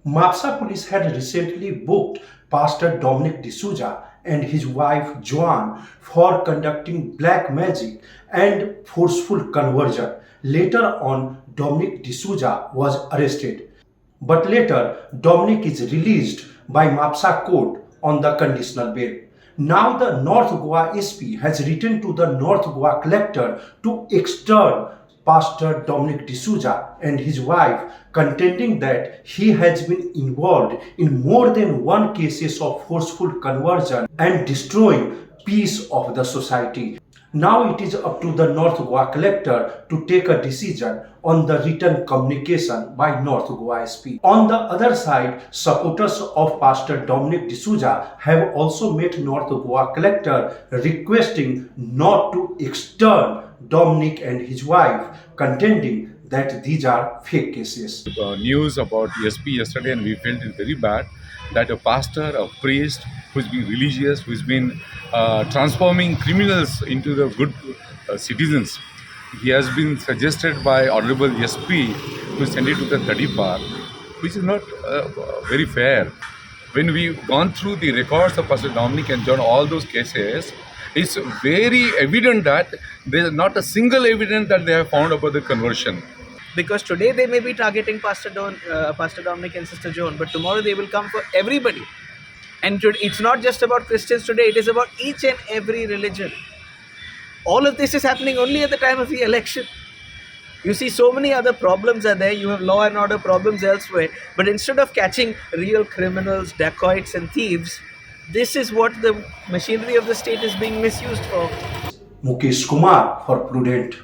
Mapsa police had recently booked Pastor Dominic D'Souza and his wife Joan for conducting black magic and forceful conversion. Later on, Dominic D'Souza was arrested. But later, Dominic is released by Mapsa court on the conditional bail. Now the North Goa SP has written to the North Goa collector to extradite Pastor Dominic D'Souza and his wife, contending that he has been involved in more than one cases of forceful conversion and destroying peace of the society. Now it is up to the North Goa collector to take a decision on the written communication by North Goa SP. On the other side, supporters of Pastor Dominic D'Souza have also met North Goa collector requesting not to extradite Dominic and his wife, contending that these are fake cases. News about SP yesterday, and we felt it very bad that a pastor, a priest who's been religious, who's been transforming criminals into the good citizens, he has been suggested by Honorable SP to send it to the Tadipar, which is not very fair. When we've gone through the records of Pastor Dominic and John, all those cases, it's very evident that there is not a single evidence that they have found about the conversion. Because today they may be targeting Pastor Dominic and Sister Joan, but tomorrow they will come for everybody. And it's not just about Christians today, it is about each and every religion. All of this is happening only at the time of the election. You see, so many other problems are there. You have law and order problems elsewhere. But instead of catching real criminals, dacoits and thieves, this is what the machinery of the state is being misused for. Mukesh Kumar for Prudent.